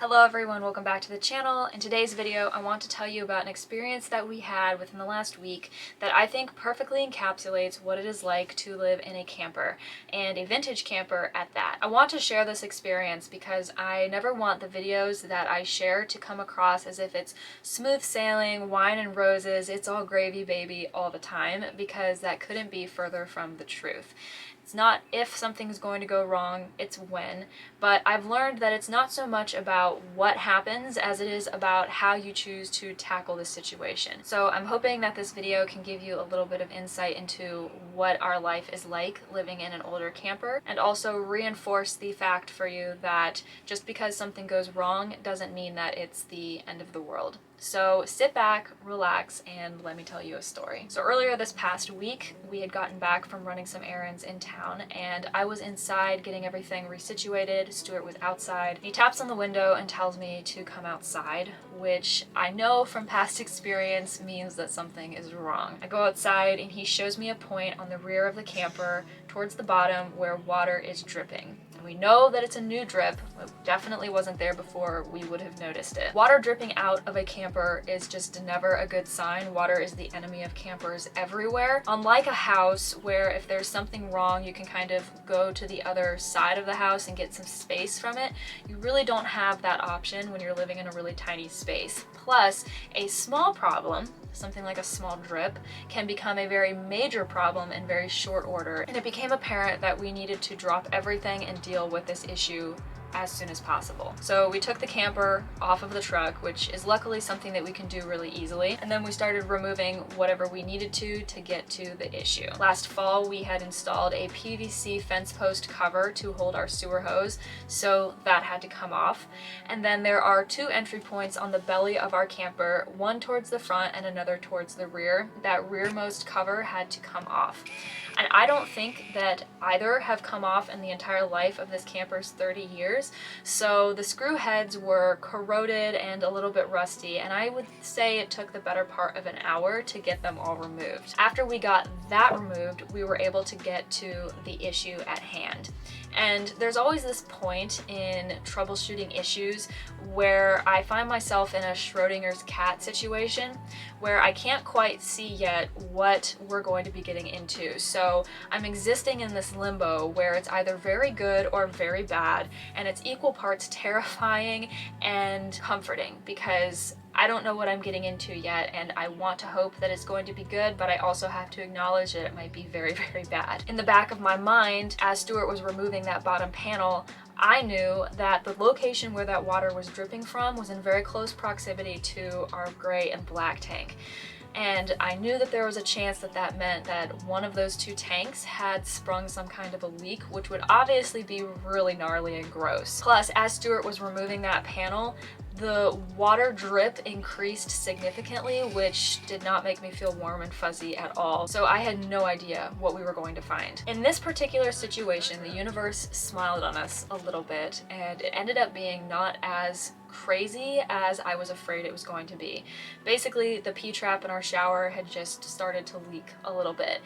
Hello everyone, welcome back to the channel. In today's video, I want to tell you about an experience that we had within the last week that I think perfectly encapsulates what it is like to live in a camper, and a vintage camper at that. I want to share this experience because I never want the videos that I share to come across as if it's smooth sailing, wine and roses, it's all gravy baby all the time, because that couldn't be further from the truth. It's not if something's going to go wrong, it's when. But I've learned that it's not so much about what happens as it is about how you choose to tackle the situation. So I'm hoping that this video can give you a little bit of insight into what our life is like living in an older camper, and also reinforce the fact for you that just because something goes wrong doesn't mean that it's the end of the world. So sit back, relax, and let me tell you a story. So earlier this past week, we had gotten back from running some errands in town, and I was inside getting everything resituated. Stuart was outside. He taps on the window and tells me to come outside, which I know from past experience means that something is wrong. I go outside and he shows me a point on the rear of the camper towards the bottom where water is dripping. And we know that it's a new drip. It definitely wasn't there before. We would have noticed it. Water dripping out of a camper is just never a good sign. Water is the enemy of campers everywhere. Unlike a house where if there's something wrong, you can kind of go to the other side of the house and get some space from it, you really don't have that option when you're living in a really tiny space. Plus, a small problem, something like a small drip, can become a very major problem in very short order, and it became apparent that we needed to drop everything and deal with this issue as soon as possible. So we took the camper off of the truck, which is luckily something that we can do really easily, and then we started removing whatever we needed to get to the issue. Last fall, we had installed a PVC fence post cover to hold our sewer hose, so that had to come off. And then there are two entry points on the belly of our camper, one towards the front and another towards the rear. That rearmost cover had to come off. And I don't think that either have come off in the entire life of this camper's 30 years. So the screw heads were corroded and a little bit rusty, and I would say it took the better part of an hour to get them all removed. After we got that removed, we were able to get to the issue at hand. And there's always this point in troubleshooting issues where I find myself in a Schrodinger's cat situation where I can't quite see yet what we're going to be getting into. So I'm existing in this limbo where it's either very good or very bad, and it's equal parts terrifying and comforting because I don't know what I'm getting into yet, and I want to hope that it's going to be good, but I also have to acknowledge that it might be very, very bad. In the back of my mind, as Stuart was removing that bottom panel, I knew that the location where that water was dripping from was in very close proximity to our gray and black tank. And I knew that there was a chance that that meant that one of those two tanks had sprung some kind of a leak, which would obviously be really gnarly and gross. Plus, as Stuart was removing that panel, the water drip increased significantly, which did not make me feel warm and fuzzy at all. So I had no idea what we were going to find. In this particular situation, the universe smiled on us a little bit, and it ended up being not as crazy as I was afraid it was going to be. Basically, the P-trap in our shower had just started to leak a little bit.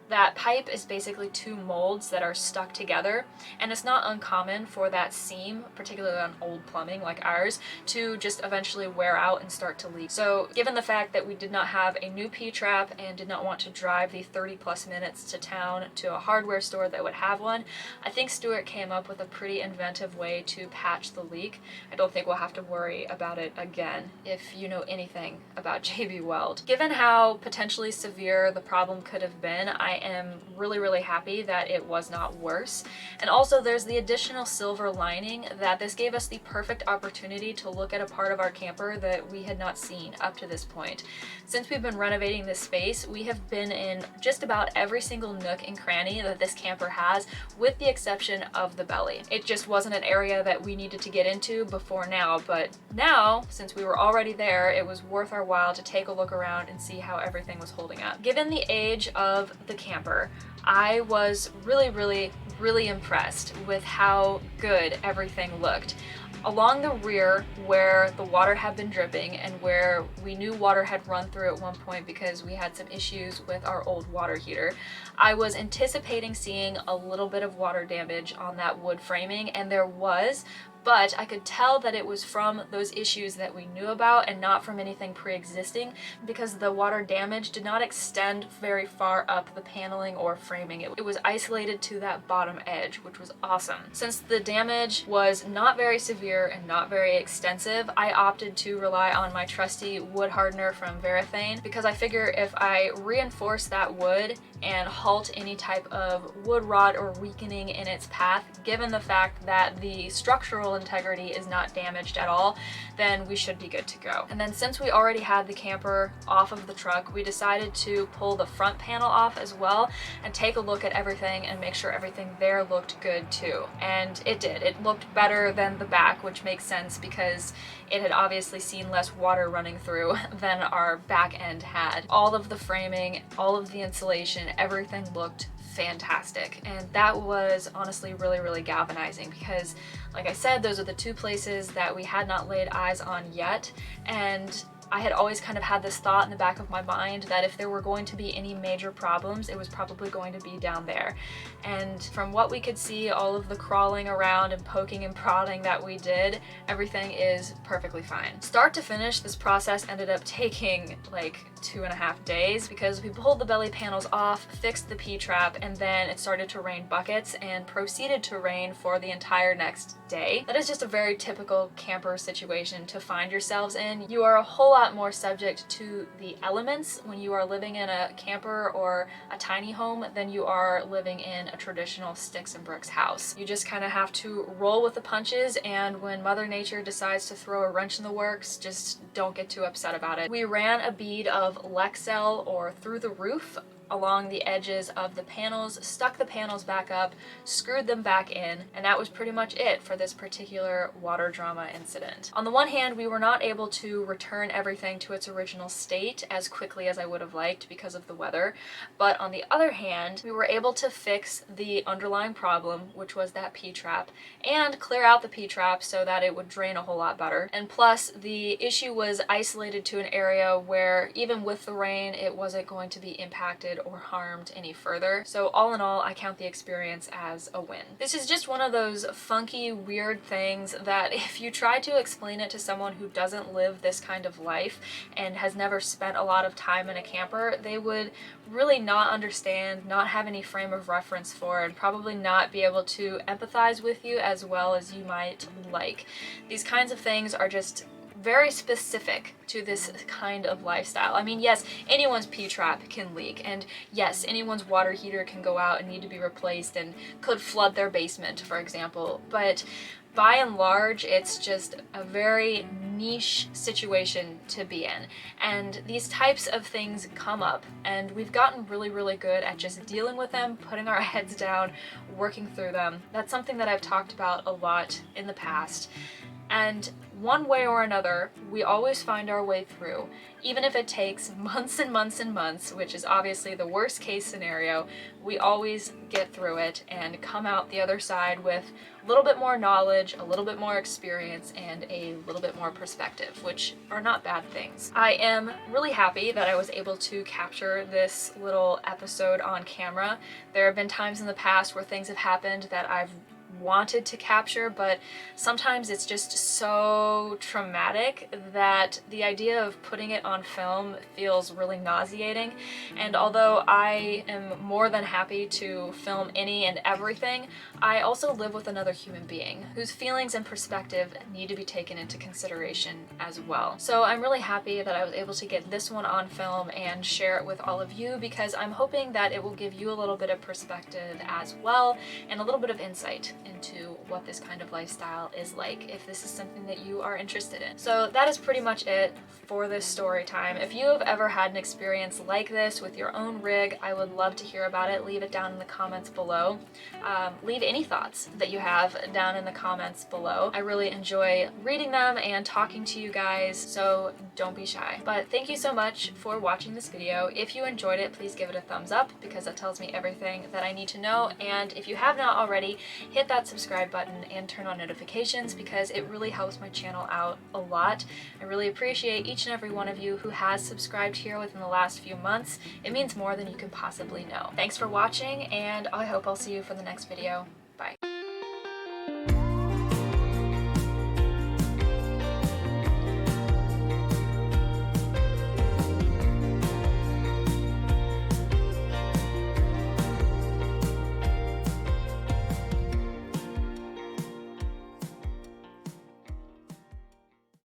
That pipe is basically two molds that are stuck together, and it's not uncommon for that seam, particularly on old plumbing like ours, to just eventually wear out and start to leak. So given the fact that we did not have a new P-trap and did not want to drive the 30+ minutes to town to a hardware store that would have one, I think Stuart came up with a pretty inventive way to patch the leak. I don't think we'll have to worry about it again if you know anything about JB Weld. Given how potentially severe the problem could have been, I am really happy that it was not worse. And also there's the additional silver lining that this gave us the perfect opportunity to look at a part of our camper that we had not seen up to this point. Since we've been renovating this space, we have been in just about every single nook and cranny that this camper has, with the exception of the belly. It just wasn't an area that we needed to get into before now, but now, since we were already there, it was worth our while to take a look around and see how everything was holding up. Given the age of the camper, I was really impressed with how good everything looked. Along the rear, where the water had been dripping and where we knew water had run through at one point because we had some issues with our old water heater, I was anticipating seeing a little bit of water damage on that wood framing, and there was, but I could tell that it was from those issues that we knew about and not from anything pre-existing, because the water damage did not extend very far up the paneling or framing. It was isolated to that bottom edge, which was awesome. Since the damage was not very severe and not very extensive, I opted to rely on my trusty wood hardener from Varathane, because I figure if I reinforce that wood and halt any type of wood rot or weakening in its path, given the fact that the structural integrity is not damaged at all, then we should be good to go. And then since we already had the camper off of the truck, we decided to pull the front panel off as well and take a look at everything and make sure everything there looked good too. And it did. It looked better than the back, which makes sense because it had obviously seen less water running through than our back end had. All of the framing, all of the insulation, everything looked fantastic, and that was honestly really galvanizing, because like I said, those are the two places that we had not laid eyes on yet, and I had always kind of had this thought in the back of my mind that if there were going to be any major problems, it was probably going to be down there. And from what we could see, all of the crawling around and poking and prodding that we did, everything is perfectly fine. Start to finish, this process ended up taking like 2.5 days, because we pulled the belly panels off, fixed the P-trap, and then it started to rain buckets and proceeded to rain for the entire next day. That is just a very typical camper situation to find yourselves in. You are a whole lot more subject to the elements when you are living in a camper or a tiny home than you are living in a traditional sticks and bricks house. You just kind of have to roll with the punches, and when Mother Nature decides to throw a wrench in the works, just don't get too upset about it. We ran a bead of Lexel or through the roof along the edges of the panels, stuck the panels back up, screwed them back in, and that was pretty much it for this particular water drama incident. On the one hand, we were not able to return everything to its original state as quickly as I would have liked because of the weather, but on the other hand, we were able to fix the underlying problem, which was that P-trap, and clear out the P-trap so that it would drain a whole lot better. And plus, the issue was isolated to an area where even with the rain, it wasn't going to be impacted or harmed any further. So all in all, I count the experience as a win. This is just one of those funky, weird things that if you try to explain it to someone who doesn't live this kind of life and has never spent a lot of time in a camper, they would really not understand, not have any frame of reference for, and probably not be able to empathize with you as well as you might like. These kinds of things are just very specific to this kind of lifestyle. I mean, yes, anyone's P-trap can leak, and yes, anyone's water heater can go out and need to be replaced and could flood their basement, for example, but by and large, it's just a very niche situation to be in. And these types of things come up, and we've gotten really good at just dealing with them, putting our heads down, working through them. That's something that I've talked about a lot in the past. And one way or another, we always find our way through. Even if it takes months and months and months, which is obviously the worst case scenario, we always get through it and come out the other side with a little bit more knowledge, a little bit more experience, and a little bit more perspective, which are not bad things. I am really happy that I was able to capture this little episode on camera. There have been times in the past where things have happened that I've wanted to capture, but sometimes it's just so traumatic that the idea of putting it on film feels really nauseating. And although I am more than happy to film any and everything, I also live with another human being whose feelings and perspective need to be taken into consideration as well. So I'm really happy that I was able to get this one on film and share it with all of you, because I'm hoping that it will give you a little bit of perspective as well and a little bit of insight into what this kind of lifestyle is like, if this is something that you are interested in. So that is pretty much it for this story time. If you have ever had an experience like this with your own rig, I would love to hear about it. Leave it down in the comments below. Leave any thoughts that you have down in the comments below. I really enjoy reading them and talking to you guys, so don't be shy. But thank you so much for watching this video. If you enjoyed it, please give it a thumbs up, because that tells me everything that I need to know. And if you have not already, hit that subscribe button and turn on notifications, because it really helps my channel out a lot. I really appreciate each and every one of you who has subscribed here within the last few months. It means more than you can possibly know. Thanks for watching, and I hope I'll see you for the next video. Bye.